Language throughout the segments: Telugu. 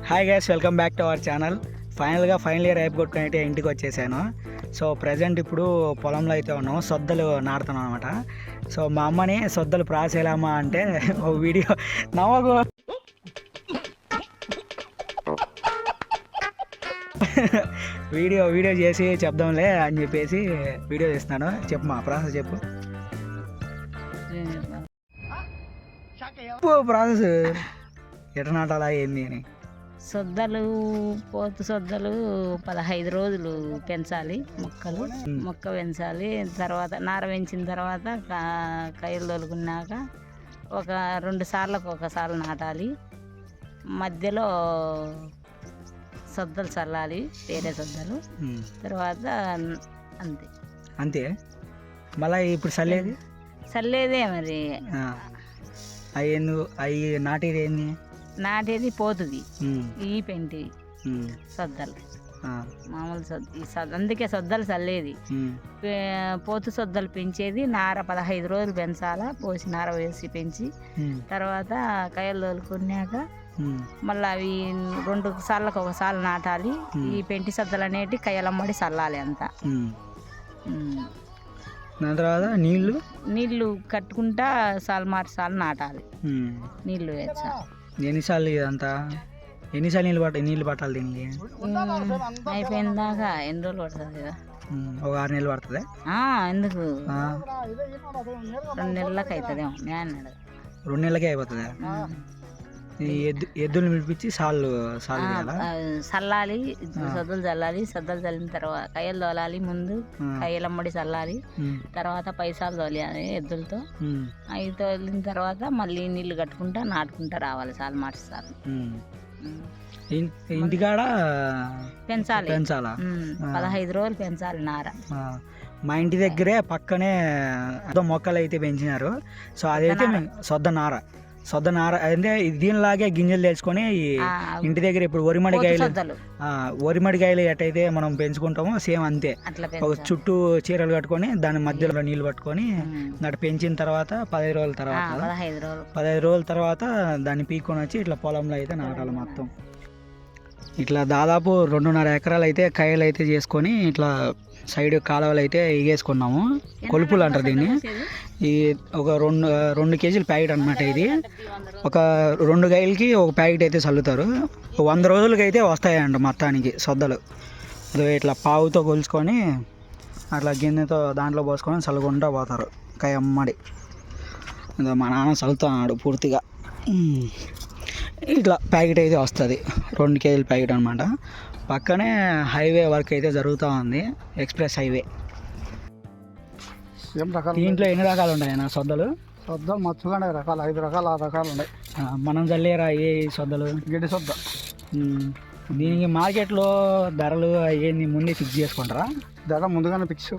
Hi guys, welcome back to our channel. Final year అయిపు కొట్టుకుని అయితే ఇంటికి వచ్చేసాను. సో ప్రజెంట్ ఇప్పుడు పొలంలో అయితే ఉన్నాం, సొద్దలు నాడుతున్నాం అనమాట. సో మా అమ్మని సొద్దలు ప్రాసేలామా అంటే ఒక వీడియో నవ్వకు వీడియో చేసి చెప్దాంలే అని చెప్పేసి వీడియో చేస్తున్నాను. చెప్పు మా ప్రాసెస్ చెప్పు. ప్రాసెస్ ఎట్లా నాటాలా ఏంది అని. సొద్దలు పోతు సొద్దలు 15 రోజులు పెంచాలి. మొక్క పెంచాలి. తర్వాత నార పెంచిన తర్వాత కాయలు తొలుకున్నాక ఒక 2 సార్లకు ఒకసారి నాటాలి. మధ్యలో సొద్దలు చల్లాలి, వేరే సొద్దలు. తర్వాత అంతే మళ్ళీ ఇప్పుడు చల్లేదే మరి. అవి నాటేది ఏంది? నాటేది పోతుంది ఈ పెంటి సొద్దలు, మామూలు అందుకే సొద్దలు చల్లేది. పోతు సొద్దలు పెంచేది నార 15 రోజులు పెంచాలా, పోసి నార వేసి పెంచి తర్వాత కాయలు తోలుకున్నాక మళ్ళీ అవి 2 సార్లకు ఒకసారి నాటాలి. ఈ పెంటి సొద్దలు అనేటి కాయలమ్మడి చల్లాలి అంతా. దాని తర్వాత నీళ్లు కట్టుకుంటా సాలు నాటాలి. నీళ్లు వేసా ఎన్నిసార్లు ఇదంతా నీళ్ళు పట్టాలి దీనికి? అయిపోయిన దాకా ఎన్ని రోజులు పడుతుంది కదా? ఒక 6 నెలలు పడుతుంది. ఎందుకు 2 నెలలకు అవుతుందేమో. నేను అన్నాడు 2 నెలలకే అయిపోతుంది. ఎద్దులు పిలిపించి చల్లాలి, సొద్దలు చల్లాలి. సొద్దలు చల్లిన తర్వాత కాయలు తోలాలి. ముందు కాయలమ్మడి చల్లాలి, తర్వాత పైసాలు తోలాలి ఎద్దులతో. అవి తోలిన తర్వాత మళ్ళీ నీళ్లు కట్టుకుంటా నాటుకుంటా రావాలి. సాలు మాట సార్లు ఇంటికాడ పెంచాలా 15 రోజులు పెంచాలి నార. మా ఇంటి దగ్గరే పక్కనే మొక్కలు అయితే పెంచినారు. సో అదైతే సొద్ద నార అంటే దీనిలాగే గింజలు తెచ్చుకొని ఇంటి దగ్గర ఇప్పుడు వరిమడికాయలు ఎట్టయితే మనం పెంచుకుంటామో సేమ్ అంతే. ఒక చుట్టూ చీరలు కట్టుకొని దాని మధ్యలో నీళ్ళు పట్టుకొని దాన్ని పెంచిన తర్వాత 15 రోజుల తర్వాత దాన్ని పీక్కొని వచ్చి ఇట్లా పొలంలో అయితే నాటాలి. మొత్తం ఇట్లా దాదాపు 2.5 ఎకరాలు అయితే కాయలు అయితే చేసుకొని ఇట్లా సైడ్ కాలువలు అయితే ఎగేసుకున్నాము. కొలుపులు అంటారు దీన్ని. ఈ ఒక 2 కేజీల ప్యాకెట్ అనమాట. ఇది ఒక 2 కాయలకి ఒక ప్యాకెట్ అయితే చల్లుతారు. 100 రోజులకి అయితే వస్తాయంట మొత్తానికి సొద్దలు. ఇట్లా పావుతో కొలుచుకొని అట్లా గిన్నెతో దాంట్లో పోసుకొని చల్లుకుంటూ పోతారు కాయమ్మడి. మా నాన్న చల్లుతున్నాడు పూర్తిగా. ఇట్లా ప్యాకెట్ అయితే వస్తుంది, 2 కేజీల ప్యాకెట్ అనమాట. పక్కనే హైవే వర్క్ అయితే జరుగుతూ ఉంది, ఎక్స్ప్రెస్ హైవే. దీంట్లో ఎన్ని రకాలు ఉన్నాయి నా సొద్దలు? మచ్చులు 5 రకాలు 6 రకాలు ఉన్నాయి. మనం చల్లేరా ఏ సొద్దలు? గిడ్డి సొద్ద. దీనికి మార్కెట్లో ధరలు అయ్యింది ముందే ఫిక్స్ చేసుకుంటారా? ధర ముందుగానే ఫిక్స్.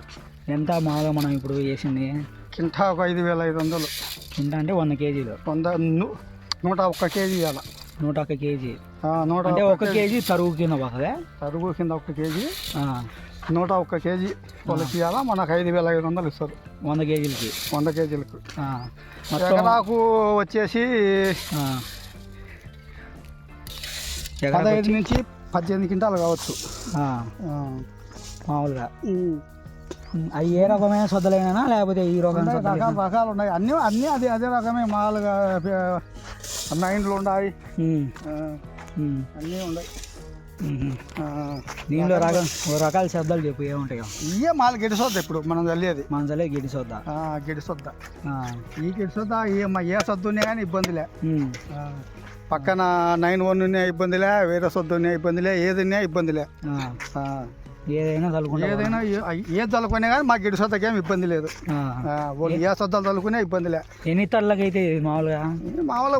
ఎంత మామూలుగా మనం ఇప్పుడు వేసింది? కింటా ఒక 5,500. కింటా అంటే 100 కేజీలు. 101 కేజీ ఇవ్వాలి. 101 కేజీ అంటే 1 కేజీ తరుగు కింద పోతుంది. తరుగు కింద 1 కేజీ, 101 కేజీ వాళ్ళకి ఇవ్వాలా. మనకు 5,500 ఇస్తారు 100 కేజీలకి. 100 కేజీలకు ఎకరాకు వచ్చేసి 15 నుంచి 18 క్వింటాలు కావచ్చు మామూలుగా. అవి ఏ రకమైన సొద్దలైనా లేకపోతే ఈ రకాలు ఉన్నాయి. అన్నీ అదే రకమే. మామూలుగా 9లు ఉన్నాయి, అన్నీ ఉన్నాయి. దీనిలో రకాల శబ్దాలు చెప్పు, ఏముంటాయో? ఇవే మాల గిడి సొద్ద. ఇప్పుడు మనం చల్లేది గిడి సొద్ద. గిడి సొద్ద. ఈ గిడి సొద్ద ఏ సొద్దు ఉన్నాయి కానీ ఇబ్బందిలే. పక్కన 9-1 ఉన్నాయి ఇబ్బందిలే, వేరే సొద్దు ఉన్నాయి ఇబ్బందిలే, ఏది ఉన్నాయి ఇబ్బందిలే. ఏదైనా ఏది చల్లుకునే కానీ మా గిడి సొద్దకేం ఇబ్బంది లేదు. ఏ సొద్దలు చల్లుకునే ఇబ్బందిలే. ఎన్ని తళ్ళకైతే మామూలుగా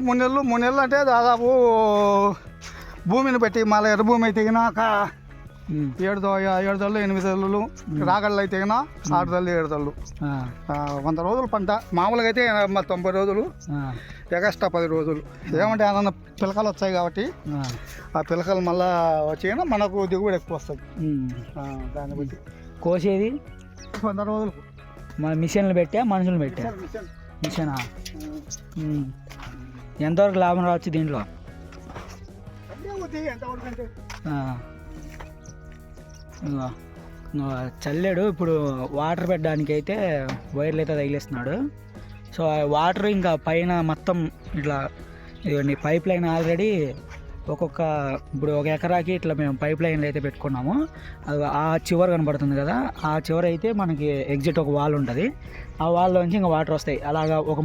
3 నెలలు అంటే దాదాపు భూమిని బట్టి. మళ్ళీ ఎర్ర భూమి అయితే 7 తళ్ళు 8 తళ్ళు, రాగళ్ళు అయితే 6 తళ్ళు 7 తళ్ళు. 100 రోజులు పంట. మామూలుగా అయితే 90 రోజులు, ఎగస్ట్రా 10 రోజులు. ఏమంటే ఏమన్నా పిలకలు వచ్చాయి కాబట్టి ఆ పిలకలు మళ్ళీ వచ్చి మనకు దిగుబడి ఎక్కువ వస్తుంది. దాన్ని బట్టి కోసేది 100 రోజులకు మిషన్లు పెట్టా, మనుషులు పెట్టా? మిషనా? ఎంతవరకు లాభం రావచ్చు దీంట్లో? ఇదిగో, చల్లాడు. ఇప్పుడు వాటర్ పెట్టడానికి అయితే వైర్లు అయితే తగిలిస్తున్నాడు. సో ఆ వాటర్ ఇంకా పైన మొత్తం ఇట్లా ఇవన్నీ పైప్ లైన్ ఆల్రెడీ ఇప్పుడు ఒక ఎకరాకి ఇట్లా మేము పైప్ లైన్లు అయితే పెట్టుకున్నాము. అది ఆ చివర కనబడుతుంది కదా, ఆ చివర అయితే మనకి ఎగ్జిట్ ఒక వాల్ ఉంటుంది. ఆ వాల్లోంచి ఇంకా వాటర్ వస్తాయి. అలాగా ఒక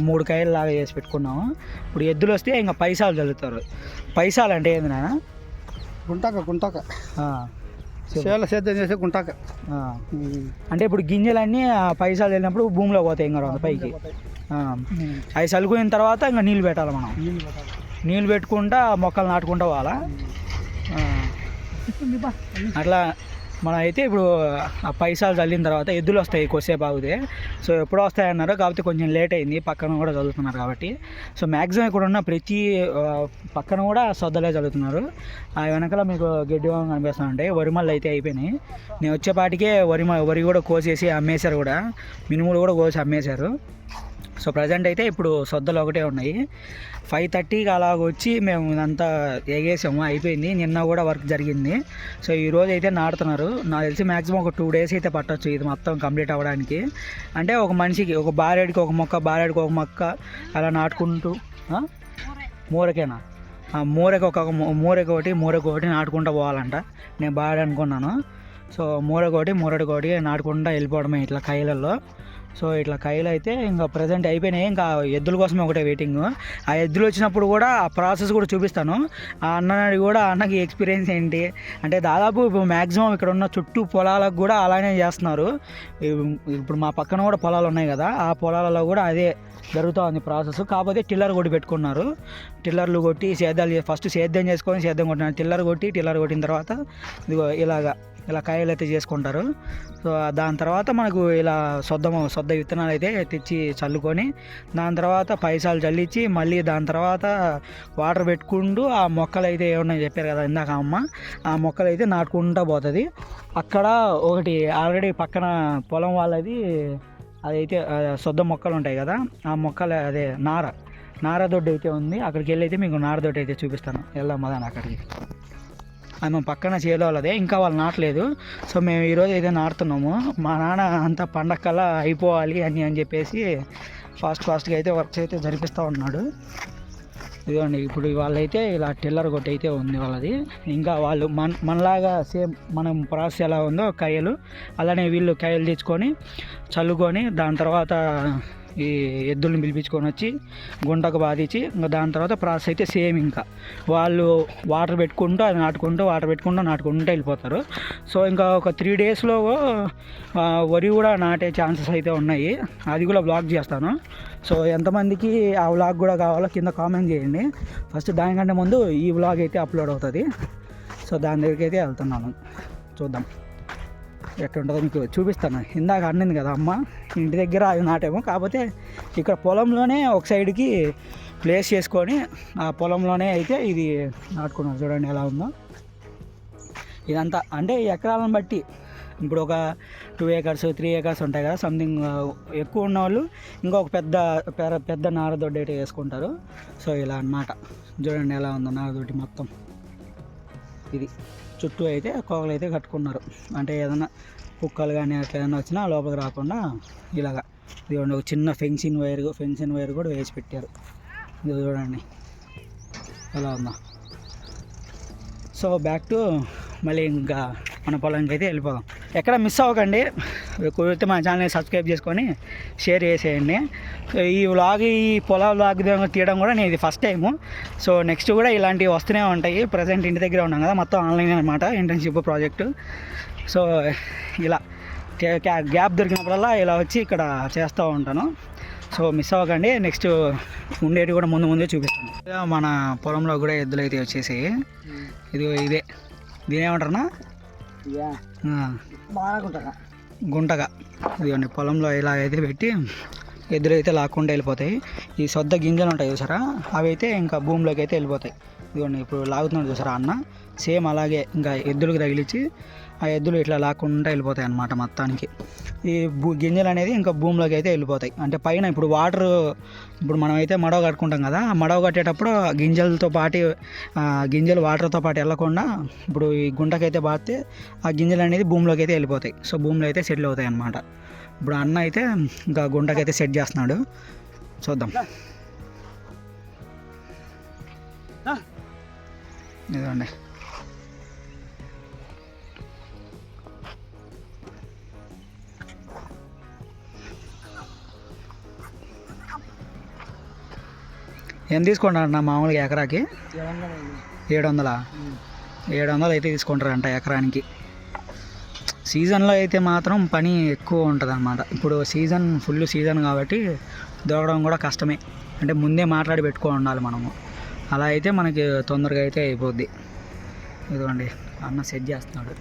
మూడు కాయలు లాగా చేసి పెట్టుకున్నాము. ఇప్పుడు ఎద్దులు వస్తే ఇంకా పైసాలు చల్లుతారు. పైసాలు అంటే ఏంది నాన్న? గుంటాక చేయాలి సేద్యం చేసే గుంటాక. అంటే ఇప్పుడు గింజలన్నీ ఆ పైసాలు వెళ్ళినప్పుడు భూమిలో పోతాయి ఇంకా పైకి. అవి చల్లుకున్న తర్వాత ఇంకా నీళ్ళు పెట్టాలి. మనం నీళ్ళు పెట్టుకుంటా మొక్కలు నాటుకుంటా పోవాలా. అట్లా మనం అయితే ఇప్పుడు ఆ పైసాలు చల్లిన తర్వాత ఎద్దులు వస్తాయి కొద్దిసేపు ఆగితే. సో ఎప్పుడో వస్తాయన్నారు, కాకపోతే కొంచెం లేట్ అయింది, పక్కన కూడా చదువుతున్నారు కాబట్టి. సో మ్యాక్సిమం ఇక్కడ ఉన్న ప్రతి పక్కన కూడా సొద్దలే చదువుతున్నారు. ఆ వెనకాల మీకు గడ్డి కనిపిస్తూ ఉంటాయి. వరిమళ్ళు అయితే అయిపోయినాయి. నేను వచ్చేపాటికే వరి కూడా కోసేసి అమ్మేశారు, కూడా మినుములు కూడా కోసి అమ్మేశారు. సో ప్రజెంట్ అయితే ఇప్పుడు సొద్దలు ఒకటే ఉన్నాయి. 5:30కి అలాగ వచ్చి మేము ఇదంతా ఎగేసాము, అయిపోయింది. నిన్న కూడా వర్క్ జరిగింది. సో ఈరోజు అయితే నాటుతున్నారు. నాకు తెలిసి మ్యాక్సిమం ఒక 2 days అయితే పట్టవచ్చు ఇది మొత్తం కంప్లీట్ అవ్వడానికి. అంటే ఒక మనిషికి ఒక బారెడికి ఒక మొక్క, బారెడికి ఒక మొక్క అలా నాటుకుంటూ. మూరకేనా? మూరకి ఒకటి నాటుకుంటూ పోవాలంట. నేను బాగా అనుకున్నాను. సో మూరడికోటి నాటుకుంటూ వెళ్ళిపోవడమే ఇట్లా కైలల్లో. సో ఇట్లా కైలు అయితే ఇంకా ప్రజెంట్ అయిపోయినాయి. ఇంకా ఎద్దుల కోసమే ఒకటే వెయిటింగ్. ఆ ఎద్దులు వచ్చినప్పుడు కూడా ఆ ప్రాసెస్ కూడా చూపిస్తాను. ఆ అన్నని కూడా అన్నకి ఎక్స్పీరియన్స్ ఏంటి అంటే, దాదాపు ఇప్పుడు మ్యాక్సిమం ఇక్కడ ఉన్న చుట్టూ పొలాలకు కూడా అలానే చేస్తున్నారు. ఇప్పుడు మా పక్కన కూడా పొలాలు ఉన్నాయి కదా, ఆ పొలాలలో కూడా అదే జరుగుతూ ఉంది ప్రాసెస్. కాకపోతే టిల్లర్ కొట్టి పెట్టుకున్నారు. టిల్లర్లు కొట్టి ఫస్ట్ సేద్యం చేసుకొని సేద్యం కొట్టినారు. టిల్లర్ కొట్టిన తర్వాత ఇదిగో ఇలా కాయలు అయితే చేసుకుంటారు. సో దాని తర్వాత మనకు ఇలా సొద్ద విత్తనాలు అయితే తెచ్చి చల్లుకొని, దాని తర్వాత పైసాలు చల్లించి, మళ్ళీ దాని తర్వాత వాటర్ పెట్టుకుంటూ ఆ మొక్కలు అయితే ఏమన్నా చెప్పారు కదా ఇందాక అమ్మ, ఆ మొక్కలు అయితే నాటుకుంటూ పోతుంది. అక్కడ ఒకటి ఆల్రెడీ పక్కన పొలం వాళ్ళది అదైతే సొద్ద మొక్కలు ఉంటాయి కదా, ఆ మొక్కలు అదే నారదొడ్డి అయితే ఉంది. అక్కడికి వెళ్ళి అయితే మీకు నారదొడ్డి అయితే చూపిస్తాను. వెళ్దాం మదాని అక్కడికి. అది మా పక్కన చేలో వాళ్ళదే, ఇంకా వాళ్ళు నాటలేదు. సో మేము ఈరోజు అయితే నాటుతున్నాము. మా నాన్న అంతా పండగకల్లా అయిపోవాలి అని చెప్పేసి ఫాస్ట్గా అయితే వర్క్స్ అయితే జరిపిస్తూ ఉన్నాడు. ఇదిగోండి ఇప్పుడు వాళ్ళైతే ఇలా టిల్లర్ కొట్టి అయితే ఉంది వాళ్ళది. ఇంకా వాళ్ళు మనలాగా సేమ్ మనం ప్రాసెస్ ఎలా ఉందో కాయలు, అలానే వీళ్ళు కాయలు తెచ్చుకొని చల్లుకొని, దాని తర్వాత ఈ ఎద్దుల్ని పిలిపించుకొని వచ్చి గుంటకు బాధించి, ఇంకా దాని తర్వాత ప్రాసెస్ అయితే సేమ్. ఇంకా వాళ్ళు వాటర్ పెట్టుకుంటూ అది నాటుకుంటూ వెళ్ళిపోతారు. సో ఇంకా ఒక 3 daysలో వరి కూడా నాటే ఛాన్సెస్ అయితే ఉన్నాయి. అది కూడా బ్లాగ్ చేస్తాను. సో ఎంతమందికి ఆ వ్లాగ్ కూడా కావాలో కింద కామెంట్ చేయండి. ఫస్ట్ దానికంటే ముందు ఈ వ్లాగ్ అయితే అప్లోడ్ అవుతుంది. సో దాని దగ్గరికి అయితే వెళ్తున్నాను, చూద్దాం ఎట్లుంటుందో మీకు చూపిస్తాను. ఇందాక అన్నింది కదా అమ్మ, ఇంటి దగ్గర అది నాటేమో, కాకపోతే ఇక్కడ పొలంలోనే ఒక సైడ్కి ప్లేస్ చేసుకొని ఆ పొలంలోనే అయితే ఇది నాటుకున్నాను. చూడండి ఎలా ఉందో ఇదంతా. అంటే ఎకరాలను బట్టి ఇప్పుడు ఒక 2 acres 3 acres ఉంటాయి కదా, సంథింగ్ ఎక్కువ ఉన్న వాళ్ళు ఇంకొక పెద్ద నారదొడ్డి అయితే వేసుకుంటారు. సో ఇలా అన్నమాట. చూడండి ఎలా ఉందో నారదొడ్డి మొత్తం. ఇది చుట్టూ అయితే కోగలు అయితే కట్టుకున్నారు. అంటే ఏదైనా కుక్కలు కానీ అట్లా ఏదైనా వచ్చినా లోపలికి రాకుండా ఇలాగా. ఇదిగోండి ఒక చిన్న ఫెన్సింగ్ వైర్ కూడా వేసి పెట్టారు. ఇది చూడండి ఎలా ఉందో. సో బ్యాక్ టు మళ్ళీ ఇంకా మన పొలానికి అయితే వెళ్ళిపోదాం. ఎక్కడ మిస్ అవ్వకండి. కుదిరితే మా ఛానల్ని సబ్స్క్రైబ్ చేసుకొని షేర్ చేసేయండి. ఈ పొలం వ్లాగ్ తీయడం కూడా నేను ఇది ఫస్ట్ టైము. సో నెక్స్ట్ కూడా ఇలాంటివి వస్తూనే ఉంటాయి. ప్రజెంట్ ఇంటి దగ్గర ఉన్నాం కదా, మొత్తం ఆన్లైన్ అనమాట, ఇంటర్న్షిప్ ప్రాజెక్టు. సో ఇలా గ్యాప్ దొరికినప్పుడల్లా ఇలా వచ్చి ఇక్కడ చేస్తూ ఉంటాను. సో మిస్ అవ్వకండి. నెక్స్ట్ ఉండేటి కూడా ముందే చూపిస్తాను. మన పొలంలో కూడా ఎద్దులు అయితే వచ్చేసి ఇదే దీనేమంటారన్నా గుంటగా. ఇదిగోండి పొలంలో ఇలా అయితే పెట్టి ఎద్దులు అయితే లాక్కుండా వెళ్ళిపోతాయి. ఈ సొద్ద గింజలు ఉంటాయి చూసారా, అవి అయితే ఇంకా భూమిలోకి అయితే వెళ్ళిపోతాయి. ఇదిగోండి ఇప్పుడు లాగుతున్నాడు చూసారా అన్న, సేమ్ అలాగే ఇంకా ఎద్దులకు తగిలించి ఆ ఎద్దులు ఇట్లా లాక్కుండా వెళ్ళిపోతాయి అన్నమాట మొత్తానికి. ఈ గింజలు అనేది ఇంకా భూమిలోకి అయితే వెళ్ళిపోతాయి. అంటే పైన ఇప్పుడు వాటర్, ఇప్పుడు మనం అయితే మడవ కట్టుకుంటాం కదా, ఆ మడవ కట్టేటప్పుడు గింజలతో పాటు గింజలు వాటర్తో పాటు వెళ్ళకుండా ఇప్పుడు ఈ గుంటకైతే బాస్తే ఆ గింజలు అనేది భూమిలోకి అయితే వెళ్ళిపోతాయి. సో భూమిలో అయితే సెటిల్ అవుతాయి అన్నమాట. ఇప్పుడు అన్న అయితే ఇంకా గుంటకైతే సెట్ చేస్తున్నాడు, చూద్దాం. ఇదిగోండి ఎంత తీసుకుంటారు అన్న మామూలుగా ఎకరాకి? 700 అయితే తీసుకుంటారంట ఎకరానికి. సీజన్లో అయితే మాత్రం పని ఎక్కువ ఉంటుంది అన్నమాట. ఇప్పుడు ఫుల్ సీజన్ కాబట్టి దొరకడం కూడా కష్టమే. అంటే ముందే మాట్లాడి పెట్టుకొని ఉండాలి మనము. అలా అయితే మనకి తొందరగా అయితే అయిపోద్ది. ఇదిగోండి అన్న సెట్ చేస్తున్నాడు.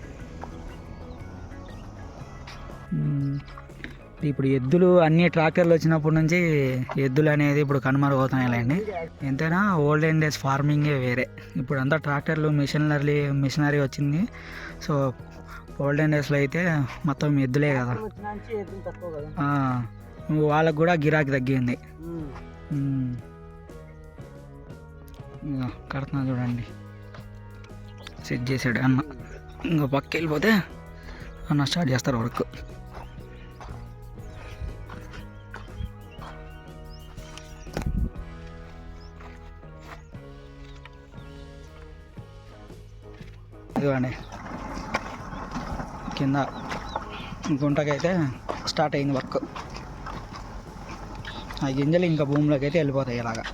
ఇప్పుడు ఎద్దులు అన్ని ట్రాక్టర్లు వచ్చినప్పటి నుంచి ఎద్దులు అనేది ఇప్పుడు కనుమరుగవుతున్నాయిలేండి. ఎంతైనా ఓల్డెన్ డేస్ ఫార్మింగే వేరే. ఇప్పుడు అంతా ట్రాక్టర్లు మిషనరీ వచ్చింది. సో ఓల్డెన్ డేస్లో అయితే మొత్తం ఎద్దులే కదా, వాళ్ళకు కూడా గిరాకీ తగ్గింది. కడుతున్నా చూడండి, సెట్ చేసాడు అన్న. ఇంకా పక్క వెళ్ళిపోతే అన్న స్టార్ట్ చేస్తారు వర్క్. ఇదిగోండి కింద గుంటకైతే స్టార్ట్ అయింది వర్క్. ఆ గింజలు ఇంకా భూమిలోకి అయితే వెళ్ళిపోతాయి ఇలాగా.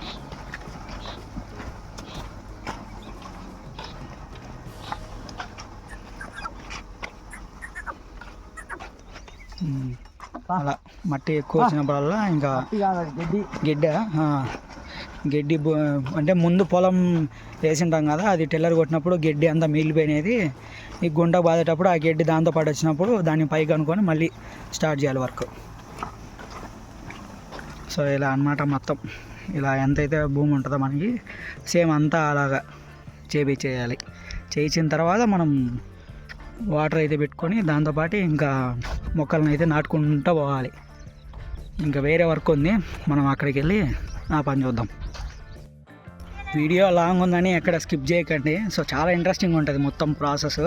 అలా మట్టి ఎక్కువ వచ్చినప్పుడల్లా ఇంకా గడ్డి అంటే ముందు పొలం వేసింటాం కదా, అది టిల్లర్ కొట్టినప్పుడు గడ్డి అంతా మిగిలిపోయినది ఈ గుంట బాదేటప్పుడు ఆ గడ్డి దాంతో పాటు వచ్చినప్పుడు దాన్ని పైకి అనుకొని మళ్ళీ స్టార్ట్ చేయాలి వర్క్. సో ఇలా అన్నమాట మొత్తం. ఇలా ఎంతైతే భూమి ఉంటుందో మనకి సేమ్ అంతా అలాగా చేయాలి. చేయించిన తర్వాత మనం వాటర్ అయితే పెట్టుకొని దాంతోపాటు ఇంకా మొక్కలను అయితే నాటుకుంటూ పోవాలి. ఇంకా వేరే వర్క్ ఉంది, మనం అక్కడికి వెళ్ళి ఆ పని చూద్దాం. వీడియో లాంగ్ ఉందని ఎక్కడ స్కిప్ చేయకండి. సో చాలా ఇంట్రెస్టింగ్ ఉంటుంది మొత్తం ప్రాసెస్.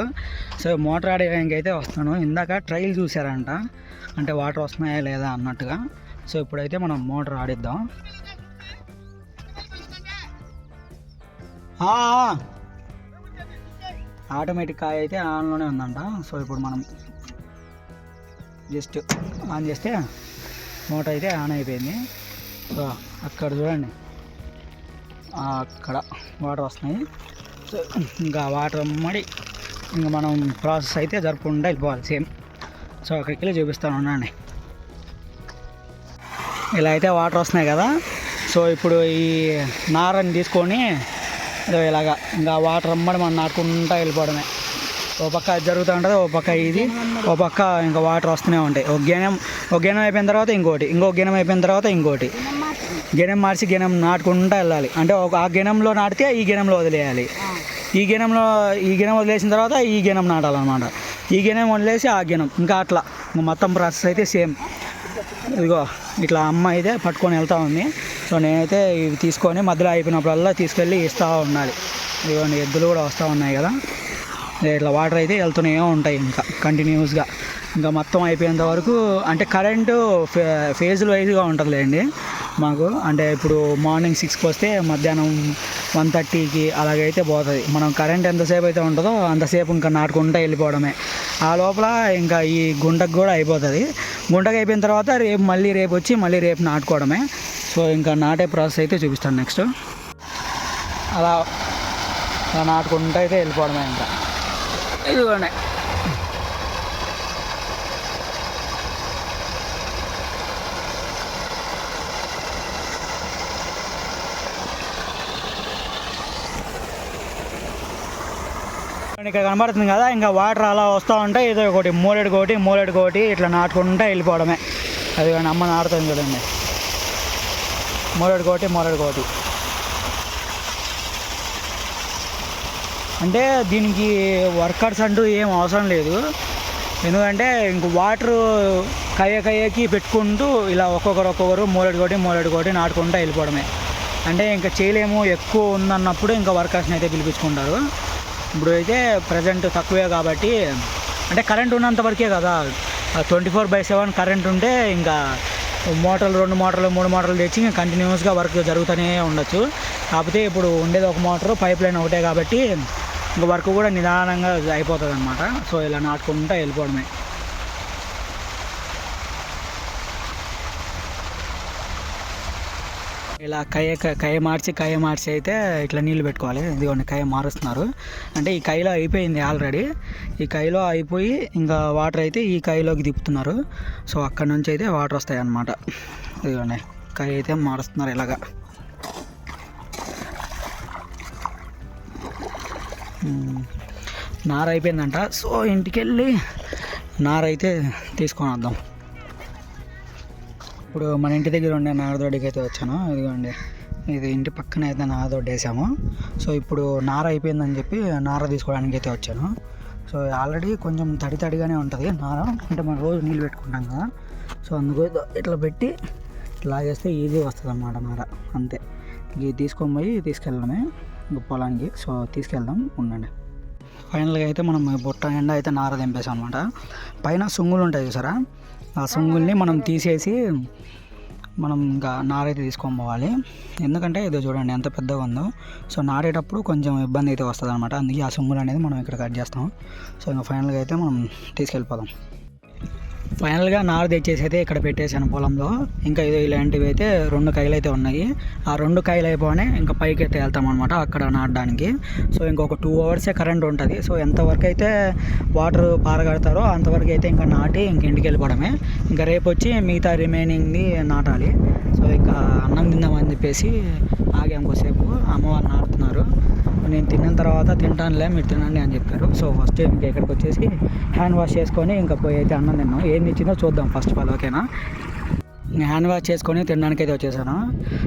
సో మోటార్ ఆడేయడానికి అయితే వస్తాను. ఇందాక ట్రయల్ చూసారంట, అంటే వాటర్ వస్తున్నాయా లేదా అన్నట్టుగా. సో ఇప్పుడైతే మనం మోటార్ ఆడిద్దాం. ఆటోమేటిక్ కాయ అయితే ఆన్లోనే ఉందంట. సో ఇప్పుడు మనం జస్ట్ ఆన్ చేస్తే మోటార్ అయితే ఆన్ అయిపోయింది. సో అక్కడ చూడండి, అక్కడ వాటర్ వస్తున్నాయి. సో ఇంకా వాటర్ అమ్మడి ఇంకా మనం ప్రాసెస్ అయితే జరుపుకుంటూ వెళ్ళిపోవాలి సేమ్. సో అక్కడికి వెళ్ళి చూపిస్తాను ఉండండి. ఇలా అయితే వాటర్ వస్తున్నాయి కదా. సో ఇప్పుడు ఈ నారని తీసుకొని ఇలాగా ఇంకా వాటర్ అమ్మడి మనం నాటుకుంటూ వెళ్ళిపోవడమే. ఓ పక్క జరుగుతూ ఉంటుంది, ఓ పక్క ఇది, ఓ పక్క ఇంకా వాటర్ వస్తూనే ఉంటాయి. ఒక గెనం అయిపోయిన తర్వాత ఇంకో గెనం అయిపోయిన తర్వాత ఇంకోటి గెనం మార్చి గెనం నాటుకుంటూ వెళ్ళాలి. అంటే ఆ గెనంలో నాటితే ఈ గెనంలో వదిలేయాలి, ఈ గెనం వదిలేసిన తర్వాత ఈ గెనం నాటాలన్నమాట. ఈ గెనం వదిలేసి ఆ గెనం, ఇంకా అట్లా మొత్తం ప్రాసెస్ అయితే సేమ్. ఇదిగో ఇట్లా అమ్మ అయితే పట్టుకొని వెళ్తూ ఉంది. సో నేనైతే ఇవి తీసుకొని మధ్యలో అయిపోయినప్పుడల్లా తీసుకెళ్ళి ఇస్తూ ఉండాలి. ఇదిగోండి ఎద్దులు కూడా వస్తూ ఉన్నాయి కదా, ఇట్లా వాటర్ అయితే వెళ్తూనే ఉంటాయి ఇంకా కంటిన్యూస్గా. ఇంకా మొత్తం అయిపోయేంత వరకు. అంటే కరెంటు ఫేజుల వైజ్గా ఉంటుందిలేండి మాకు. అంటే ఇప్పుడు మార్నింగ్ 6కి వస్తే మధ్యాహ్నం 1:30కి అలాగైతే పోతుంది. మనం కరెంట్ ఎంతసేపు అయితే ఉంటుందో అంతసేపు ఇంకా నాటుకుంటూ వెళ్ళిపోవడమే. ఆ లోపల ఇంకా ఈ గుంటకు కూడా అయిపోతుంది. గుంటకు అయిపోయిన తర్వాత రేపు వచ్చి రేపు నాటుకోవడమే. సో ఇంకా నాటే ప్రాసెస్ అయితే చూపిస్తాను నెక్స్ట్. అలా నాటుకుంటూ అయితే వెళ్ళిపోవడమే ఇంకా. ఇదిగోండి ఇక్కడ కనబడుతుంది కదా, ఇంకా వాటర్ అలా వస్తూ ఉంటాయి. ఏదో ఒకటి మూలెడుకోటి ఇట్లా నాటుకుంటూ వెళ్ళిపోవడమే. అది కానీ అమ్మ నాటుతుంది చూడండి. మోరడుకోటి అంటే దీనికి వర్కర్స్ అంటూ ఏం అవసరం లేదు. ఎందుకంటే ఇంక వాటర్ కయ్యకి పెట్టుకుంటూ ఇలా ఒక్కొక్కరు మోరడుకోటి నాటుకుంటూ వెళ్ళిపోవడమే. అంటే ఇంకా చేయలేము, ఎక్కువ ఉందన్నప్పుడు ఇంకా వర్కర్స్ని అయితే పిలిపించుకుంటారు. ఇప్పుడు అయితే ప్రజెంట్ తక్కువే కాబట్టి, అంటే కరెంట్ ఉన్నంత వరకే కదా, 24/7 కరెంట్ ఉంటే ఇంకా మోటార్లు 2 మోటార్లు 3 మోటార్లు తెచ్చి ఇంకా కంటిన్యూస్గా వర్క్ జరుగుతూనే ఉండొచ్చు. కాకపోతే ఇప్పుడు ఉండేది ఒక మోటారు, పైప్ లైన్ ఒకటే కాబట్టి ఇంకా వర్క్ కూడా నిదానంగా అయిపోతుంది అనమాట. సో ఇలా నాటుకుంటూ వెళ్ళిపోవడమే. ఇలా కయ్య మార్చి అయితే ఇట్లా నీళ్ళు పెట్టుకోవాలి. ఇదిగోండి కయ్య మారుస్తున్నారు. అంటే ఈ కయ్యలో అయిపోయింది ఆల్రెడీ. ఈ కయ్యలో అయిపోయి ఇంకా వాటర్ అయితే ఈ కయ్యలోకి తిప్పుతున్నారు. సో అక్కడ నుంచి అయితే వాటర్ వస్తాయి అన్నమాట. ఇదిగోండి కయ్య అయితే మారుస్తున్నారు ఇలాగా. నార అయిపోయిందంట. సో ఇంటికి వెళ్ళి నార అయితే తీసుకొని వద్దాం. ఇప్పుడు మన ఇంటి దగ్గర ఉండే నారదొడ్డికి అయితే వచ్చాను. ఇదిగోండి ఇది ఇంటి పక్కన అయితే నారదొడ్డి వేసాము. సో ఇప్పుడు నార అయిపోయిందని చెప్పి నార తీసుకోవడానికి అయితే వచ్చాను. సో ఆల్రెడీ కొంచెం తడిగానే ఉంటుంది నార, అంటే మనం రోజు నీళ్ళు పెట్టుకుంటాం కదా. సో అందుకు ఇట్లా పెట్టి లాగేస్తే ఈజీ వస్తుంది అన్నమాట నార. అంతే, ఇది తీసుకొని పోయి తీసుకెళ్ళడమే పొలానికి. సో తీసుకెళ్దాం, ఉండండి. ఫైనల్గా అయితే మనం బుట్ట నిండా అయితే నార తెంపేసాం అనమాట. పైన సుంగులు ఉంటాయి చూసారా, ఆ సుంగుల్ని మనం తీసేసి మనం ఇంకా నారైతే తీసుకొని పోవాలి. ఎందుకంటే ఇదో చూడండి ఎంత పెద్దగా ఉందో. సో నారేటప్పుడు కొంచెం ఇబ్బంది అయితే వస్తుంది అనమాట. అందుకే ఆ సుంగులు అనేది మనం ఇక్కడ కట్ చేస్తాం. సో ఇంకా ఫైనల్గా అయితే మనం తీసుకెళ్ళిపోదాం. ఫైనల్గా నార తెచ్చేసి అయితే ఇక్కడ పెట్టేశాను పొలంలో. ఇంకా ఇది ఇలాంటివి అయితే 2 కాయలు అయితే ఉన్నాయి. ఆ 2 కాయలు అయిపోగానే ఇంకా పైకి అయితే వెళ్తాం అనమాట అక్కడ నాటడానికి. సో ఇంకొక 2 అవర్సే కరెంట్ ఉంటుంది. సో ఎంతవరకు అయితే వాటర్ పారగడతారో అంతవరకు అయితే ఇంకా నాటి ఇంక ఇంటికి వెళ్ళిపోవడమే. ఇంకా రేపు వచ్చి మిగతా రిమైనింగ్ది నాటాలి. సో ఇంకా అన్నం తిందామని చెప్పేసి ఆగాం కొద్దిసేపు. అమ్మ వాళ్ళు నాటుతున్నారు. నేను తిన్న తర్వాత తింటానులే, మీరు తినండి అని చెప్పారు. సో ఫస్ట్ ఇంకా ఇక్కడికి వచ్చేసి హ్యాండ్ వాష్ చేసుకొని ఇంకా పోయి అయితే అన్నం తిన్నాం. ఏం తెచ్చిందో చూద్దాం ఫస్ట్ ఆఫ్ ఆల్, ఓకేనా. నేను హ్యాండ్ వాష్ చేసుకొని తినడానికి అయితే వచ్చేసాను.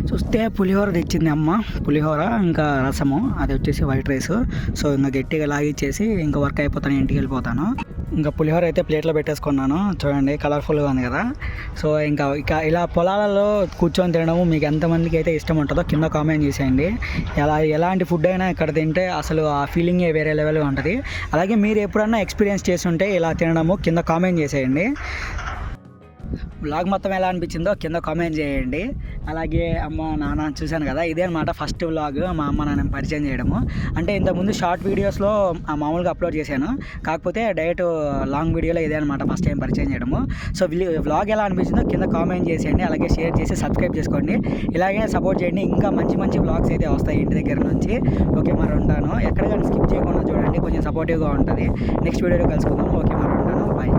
చూస్తే పులిహోర తెచ్చింది అమ్మ, పులిహోర ఇంకా రసము, అది వచ్చేసి వైట్ రైస్. సో ఇంకా గట్టిగా లాగిచ్చేసి ఇంకా వర్క్ అయిపోతాను, ఇంటికి వెళ్ళిపోతాను. ఇంకా పులిహోర అయితే ప్లేట్లో పెట్టేసుకున్నాను. చూడండి కలర్ఫుల్గా ఉంది కదా. సో ఇంకా ఇలా పొలాలలో కూర్చొని తినడం మీకు ఎంతమందికి అయితే ఇష్టం ఉంటుందో కింద కామెంట్ చేసేయండి. ఎలాంటి ఫుడ్ అయినా ఇక్కడ తింటే అసలు ఆ ఫీలింగే వేరే లెవెల్గా ఉంటుంది. అలాగే మీరు ఎప్పుడన్నా ఎక్స్పీరియన్స్ చేస్తుంటే ఇలా తినడము కింద కామెంట్ చేసేయండి. వ్లాగ్ మొత్తం ఎలా అనిపించిందో కింద కామెంట్ చేయండి. అలాగే అమ్మ నాన్న చూశాను కదా, ఇదే అనమాట ఫస్ట్ వ్లాగ్ మా అమ్మ నాన్న పరిచయం చేయడము. అంటే ఇంతకుముందు షార్ట్ వీడియోస్లో మామూలుగా అప్లోడ్ చేశాను, కాకపోతే డైరెక్ట్ లాంగ్ వీడియోలో ఇదే అనమాట ఫస్ట్ టైం పరిచయం చేయడము. సో వ్లాగ్ ఎలా అనిపించిందో కింద కామెంట్ చేసేయండి. అలాగే షేర్ చేసి సబ్స్క్రైబ్ చేసుకోండి. ఇలాగే సపోర్ట్ చేయండి. ఇంకా మంచి వ్లాగ్స్ అయితే వస్తాయి ఇంటి దగ్గర నుంచి. ఓకే మరి ఉంటాను. ఎక్కడ కానీ స్కిప్ చేయకుండా చూడండి, కొంచెం సపోర్టివ్గా ఉంటుంది. నెక్స్ట్ వీడియోలో కలుసుకుందాం. ఓకే మరి ఉంటాను, బాయ్.